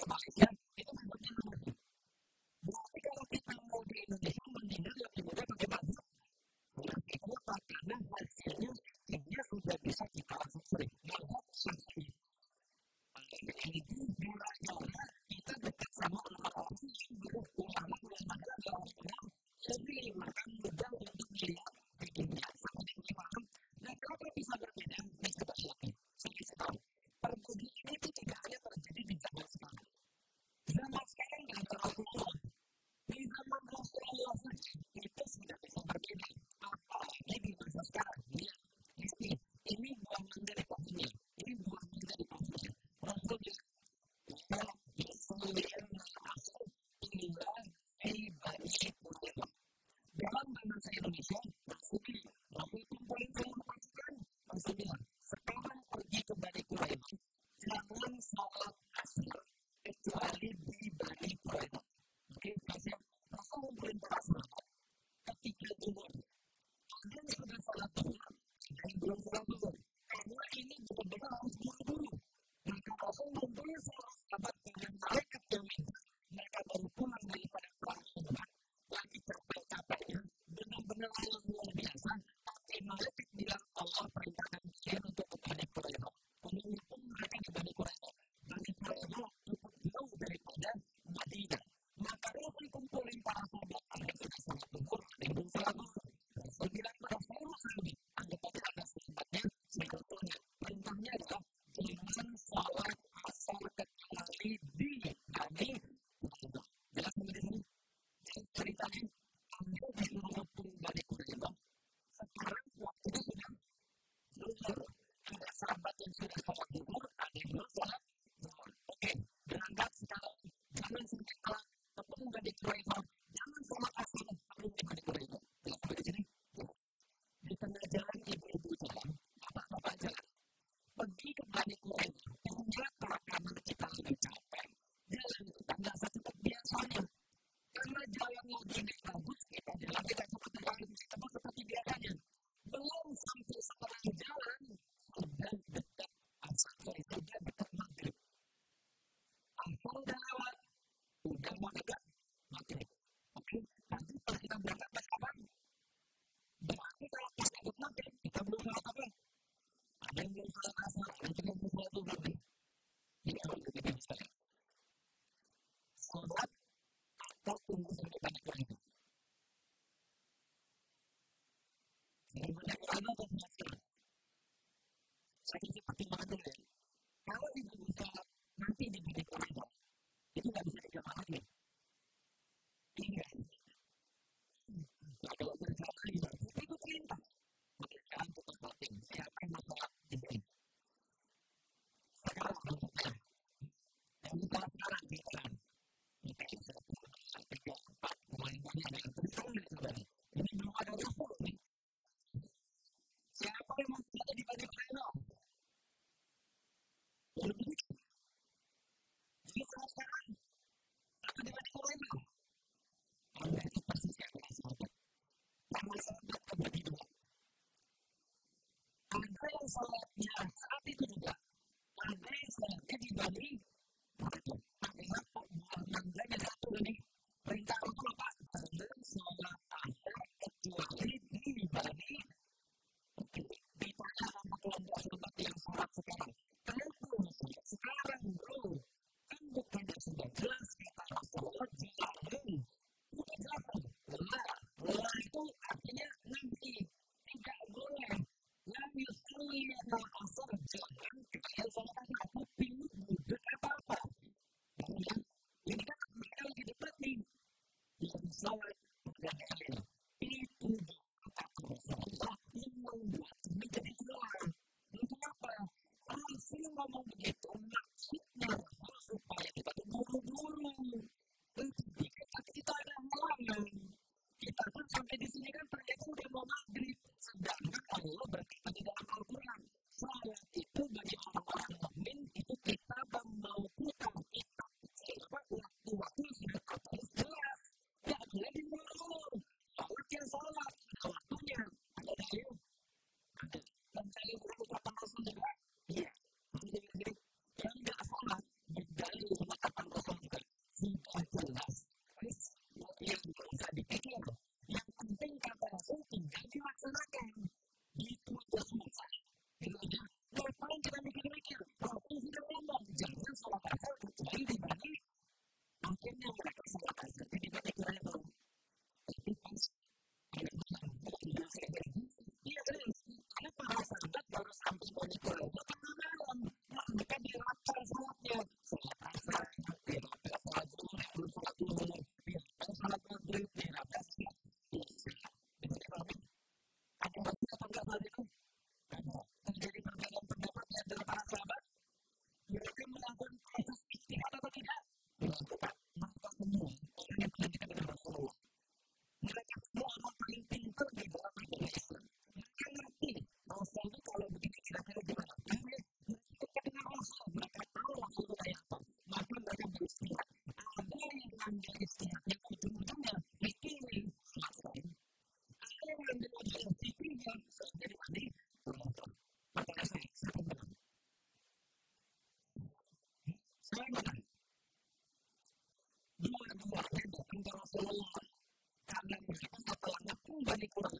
ke Malaysia, itu bentuknya namanya. Berarti kalau kita mau di Indonesia mendingan lebih mudah pakai baju. Kenapa? Karena hasilnya dia sudah bisa kita langsung sering. Melihat saksi. Ini durasinya kita dekat sama orang-orang yang berulama yang ada dalam Islam. Lebih makan mudah untuk melihat videonya sama dengan paham. Nah, kenapa bisa berbeda? Bisa berbeda. Saya tahu. Perbedaan ini tidak hanya terjadi di zaman sekarang. Zaman sekarang tidak terlalu lama. Di zaman Rasulullah saja itu sudah bisa berbeda. Apalagi di masa sekarang. Ini buah mangga di pohonnya. Ini buah mangga di pohonnya. Rasulullah dalam bahasa Indonesia, Rasul kumpulin seluruh pasukan. Rasul bilang, sekarang pergi ke Bani Quraidah. Jangan sholat asar kecuali di Bani Quraidah. Oke, Rasul kumpulin para sahabat ketika zuhur. Ada yang sudah sholat zuhur, ada yang belum sholat zuhur. Karena ini benar-benar harus buru-buru. Maka Rasul kumpulin seluruh sahabat dengan malaikat yang minta. Mereka baru pulang daripada perang Uhud. Lagi capek-capeknya, benar-benar Allah luar biasa. Tapi malaikat bilang Allah perintahkan kalian untuk ke Bani Quraidah. Kemudian pun mereka ke Bani Quraidah. Bani Quraidah cukup jauh daripada Madinah. Maka Rasul kumpulin para sahabat. Ada yang sudah sholat zuhur, ada yang belum sholat zuhur. Rasul bilang pada seluruh sahabat, anggap aja ada sahabatnya, sebetulnya perintahnya adalah jangan sholat asar kecuali di Bani Quraidah. Jelas sampai di sini? Ceritanya, ambil di seluruh Bani Quraidah. Sekarang waktunya sudah zuhur. Ada sahabat yang sudah sholat zuhur, ada yang belum sholat zuhur. Oke, berangkat sekarang. Jangan sampai telat ketemu Bani Quraidah. Jangan sholat asar sebelum di Bani Quraidah. Jelas sampai di sini? Di tengah jalan ibu-ibu jalan, bapak-bapak jalan. Pergi ke Bani Quraidah. Ternyata karena kita lebih capek. Jalan itu tidak secepat biasanya. Karena jalan lagi bagus, kita jalan tidak seperti biasanya. Belum sampai setengah jalan, sudah dekat asar, sudah dekat maghrib. Asar sudah lewat, sudah mau dekat maghrib. Oke, nanti kalau kita berangkat pas kapan? Berarti kalau pas dekat maghrib, kita belum sholat apa? Ada yang belum sholat asar, ada yang belum sholat zuhur. Ini kalau kita bisa sholat atau tunggu sampai Bani Quraidah. Dari Bani Quraidah atau Mesir. Saya kasih pertimbangan dulu ya. Kalau ibu bisa nanti di Bani Quraidah, itu nggak bisa dijamaah lagi. Iya. Nah, kalau berjamaah gimana? Itu perintah. Oke, sekarang kita voting. Siapa yang mau sholat di sini? Sekarang bentuknya. Yang kita sekarang kita bisa sampai ke 4 mulai dengan tersulit sebenarnya. Ini belum ada Rasul nih. Siapa yang masih ada di Bani Quraidah? Belum begitu. Jadi sekarang apa di Bani Quraidah? Anda itu persis yang saya sahabat. Karena sahabat terbagi dua. Ada yang sholatnya saat itu juga. Ada yang sholatnya di Bani Quraidah. Artinya buah mangganya satu ini. Perintah Rasul apa? Jangan sholat asar kecuali di Bani. Ditanya sama kelompok sahabat yang sholat sekarang. Kenapa sholat sekarang bro? Kan bukannya sudah jelas kata Rasulullah jangan. Bukan jelas kan? Lelah itu artinya nanti. Tidak boleh. Yang yusuli yang asar jangan kita sholat asar. Aku bingung budak apa-apa. Ini kan mereka lagi debat nih. Yang sholat pada kalian. Itu kata Rasulullah yang membuat menjadi jelas. Untuk apa? Rasul ngomong begitu maksudnya supaya kita buru-buru. dilakukan. Maka semua orang yang pendidikan dengan Rasulullah, mereka semua orang paling pintar di dalam agama Islam. Mereka ngerti Rasulullah kalau begini kira-kira gimana. Karena mereka kenal Rasul, mereka tahu Rasul itu kayak apa. Maka mereka beristirahat. Ada yang ambil istirahat yang ujung-ujungnya mikirin selesai. Ada yang ambil ujian fikirnya jadi tadi penonton. Maka saya benar. Saya benar. Dua-duanya datang ke Rasulullah. Karena mereka setelahnya pun Bani Quraisy